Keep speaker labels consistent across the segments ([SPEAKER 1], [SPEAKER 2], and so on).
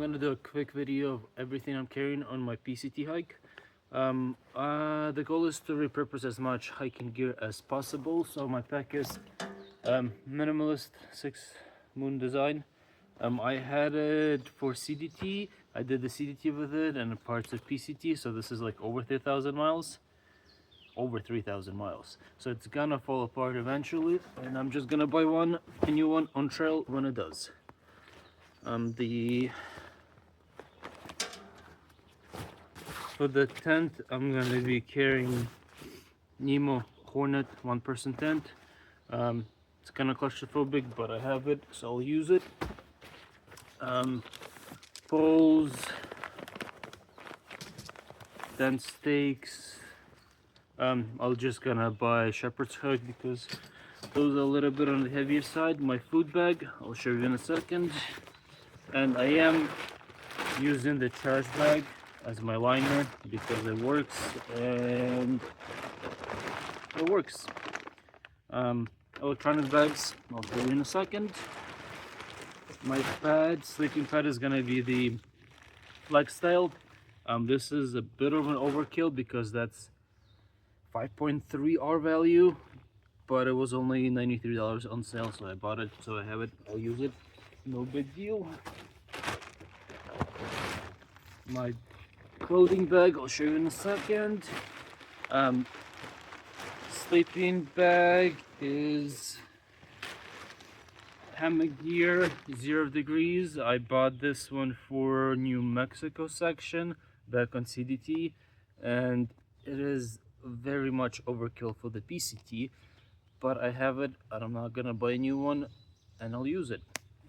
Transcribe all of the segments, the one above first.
[SPEAKER 1] gonna do a quick video of everything I'm carrying on my PCT hike. The goal is to repurpose as much hiking gear as possible. So my pack is minimalist 6-moon design. I had it for CDT. I did the CDT with it and parts of PCT. So this is like over 3,000 miles. Over 3,000 miles. So it's gonna fall apart eventually, and I'm just gonna buy a new one on trail when it does. For the tent, I'm gonna be carrying Nemo Hornet 1-person tent. It's kind of claustrophobic, but I have it, so I'll use it. Poles, tent stakes. I'm just gonna buy shepherd's hook because those are a little bit on the heavier side. My food bag, I'll show you in a second. And I am using the trash bag as my liner because it works and it works. Electronic bags, I'll show you in a second. My sleeping pad is gonna be the flex style. This is a bit of an overkill because that's 5.3 R value, but it was only $93 on sale, so I bought it. So I have it, I'll use it, no big deal. My clothing bag, I'll show you in a second. Sleeping bag is hammock gear, 0 degrees. I bought this one for New Mexico section back on CDT, and it is very much overkill for the PCT, but I have it and I'm not gonna buy a new one, and I'll use it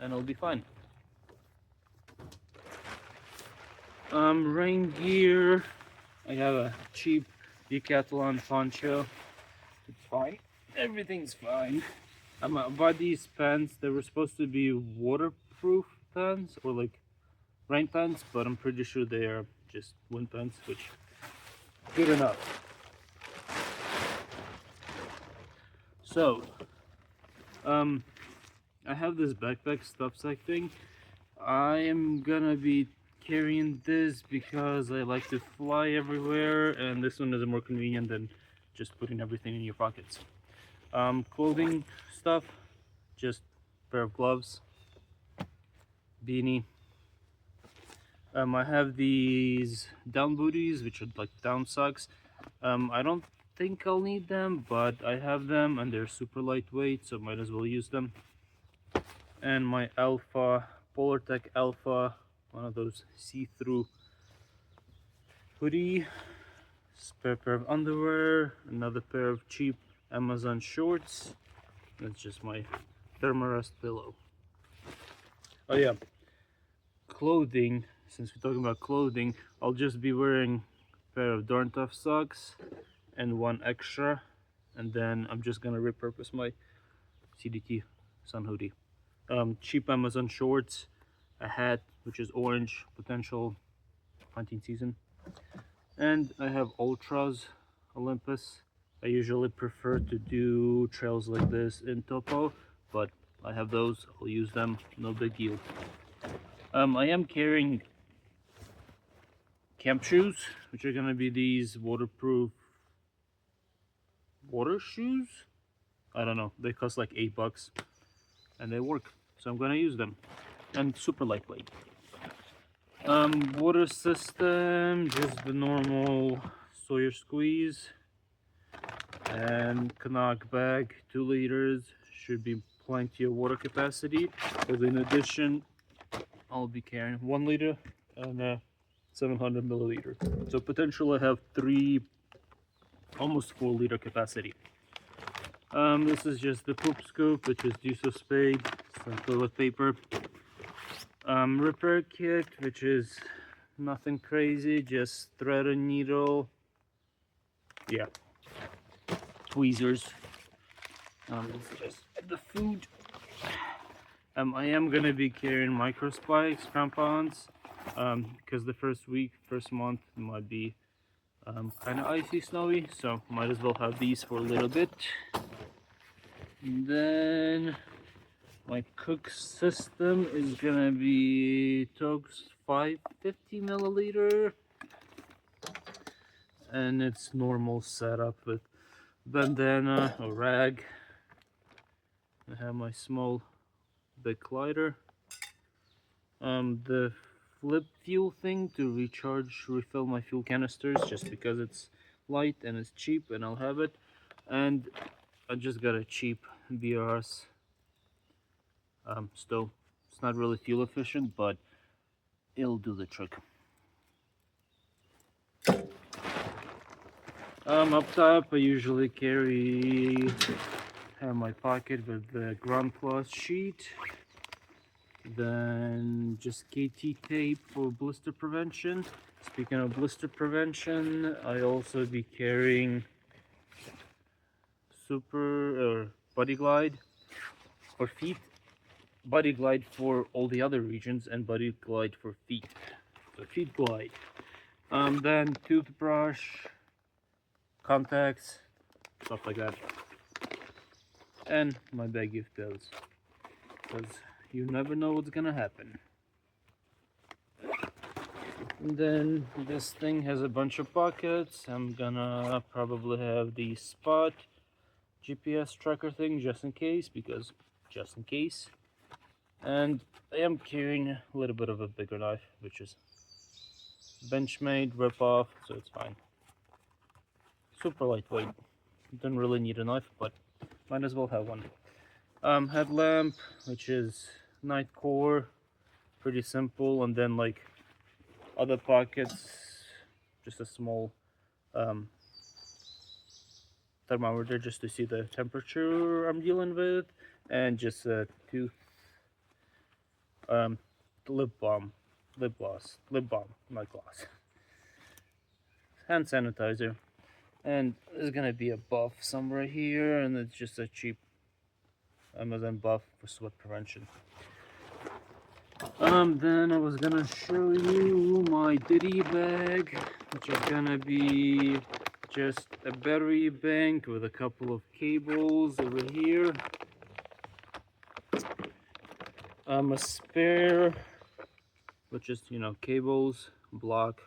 [SPEAKER 1] and it'll be fine. Rain gear, I have a cheap Decathlon poncho. It's fine, everything's fine. I bought these pants. They were supposed to be waterproof pants or like rain pants, but I'm pretty sure they are just wind pants, which good enough. So I have this backpack stuff sack thing. I am gonna be carrying this because I like to fly everywhere, and this one is more convenient than just putting everything in your pockets. Clothing stuff, just a pair of gloves, beanie. I have these down booties, which are like down socks. I don't think I'll need them, but I have them and they're super lightweight, so might as well use them. And my Alpha, Polartec Alpha, one of those see-through hoodie, spare pair of underwear, another pair of cheap Amazon shorts. That's just my thermarest pillow. Oh yeah, clothing. Since we're talking about clothing, I'll just be wearing a pair of Darn Tough socks and one extra, and then I'm just gonna repurpose my CDT sun hoodie. Cheap Amazon shorts, a hat which is orange, potential hunting season, and I have Ultras Olympus. I usually prefer to do trails like this in topo, but I have those, I'll use them, no big deal. I am carrying camp shoes, which are gonna be these waterproof water shoes. I don't know, they cost like $8 and they work, so I'm gonna use them, and super lightweight. Water system, just the normal Sawyer squeeze, and Canuck bag, 2 liters, should be plenty of water capacity. Because in addition, I'll be carrying 1 liter and 700 milliliter, so potentially I have 3, almost 4 liter capacity. This is just the poop scoop, which is Duso spade, some toilet paper. Repair kit, which is nothing crazy, just thread and needle, yeah, tweezers. Just the food. I am gonna be carrying micro spikes, crampons, because the first month might be kind of icy, snowy, so might as well have these for a little bit. And then my cook system is gonna be Togs 550 milliliter, and it's normal setup with bandana or rag. I have my small big lighter. The flip fuel thing to refill my fuel canisters, just because it's light and it's cheap and I'll have it. And I just got a cheap BRS stove. It's not really fuel efficient, but it'll do the trick. Up top I usually have my pocket with the ground plus sheet, then just KT tape for blister prevention. Speaking of blister prevention, I also be carrying Body Glide for feet, Body Glide for all the other regions, and Body Glide for feet. So feet glide. Then toothbrush, contacts, stuff like that, and my bag of pills, because you never know what's gonna happen. And then this thing has a bunch of pockets. I'm gonna probably have the Spot GPS tracker thing just in case, and I am carrying a little bit of a bigger knife, which is Benchmade rip-off, so it's fine. Super lightweight. Don't really need a knife, but might as well have one. Headlamp, which is night core, pretty simple, and then like other pockets, just a small thermometer just to see the temperature I'm dealing with, and just a lip balm, not gloss, hand sanitizer, and there's gonna be a buff somewhere here, and it's just a cheap Amazon buff for sweat prevention. Then I was gonna show you my Diddy bag, which is gonna be just a battery bank with a couple of cables over here. A spare, which is, cables, block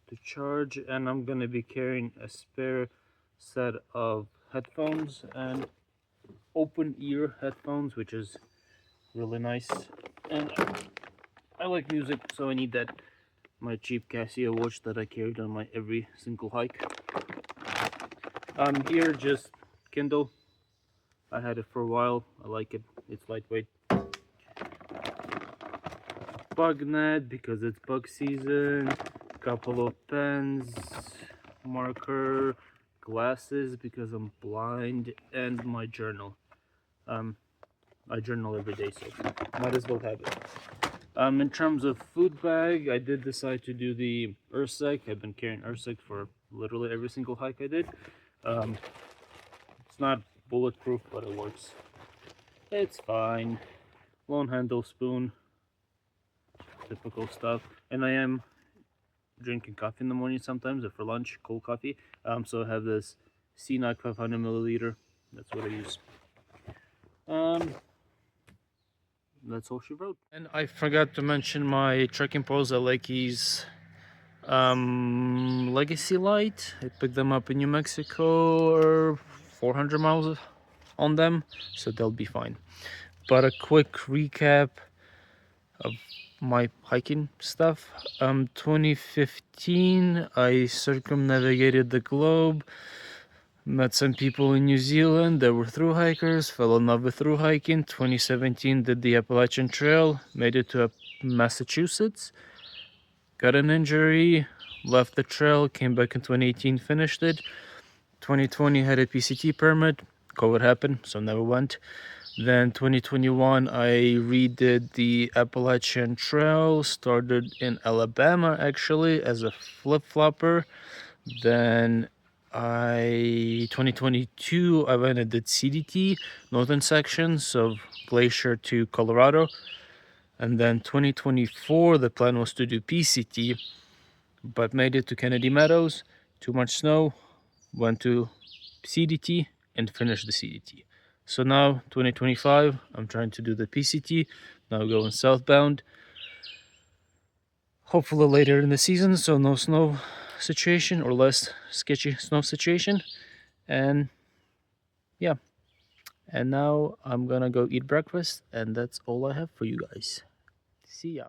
[SPEAKER 1] to charge, and I'm gonna be carrying a spare set of headphones and open ear headphones, which is really nice, and I like music, so I need that. My cheap Casio watch that I carried on my every single hike. Here, just Kindle. I had it for a while. I like it. It's lightweight. Bug net because it's bug season. Couple of pens, marker, glasses because I'm blind, and my journal. I journal every day, so might as well have it. In terms of food bag, I did decide to do the Ursec. I've been carrying Ursec for literally every single hike I did. It's not bulletproof, but it works. It's fine. Long handle spoon, typical stuff. And I am drinking coffee in the morning sometimes, or for lunch, cold coffee. So I have this CNOC 500 milliliter. That's what I use. That's all she wrote. And I forgot to mention my trekking poles are Legacy Light. I picked them up in New Mexico, or 400 miles on them, so they'll be fine. But a quick recap of my hiking stuff. 2015, I circumnavigated the globe. Met some people in New Zealand that were thru hikers, fell in love with thru hiking. 2017, did the Appalachian Trail, made it to Massachusetts, got an injury, left the trail, came back in 2018, finished it. 2020, had a PCT permit, COVID happened, so never went. Then 2021, I redid the Appalachian Trail, started in Alabama actually as a flip-flopper. Then 2022, I went and did CDT, northern sections of Glacier to Colorado. And then 2024, the plan was to do PCT, but made it to Kennedy Meadows, too much snow, went to CDT and finished the CDT. So now, 2025, I'm trying to do the PCT, now going southbound. hopefully later in the season, so no snow situation or less sketchy snow situation. And yeah, and now I'm gonna go eat breakfast, and that's all I have for you guys. See ya.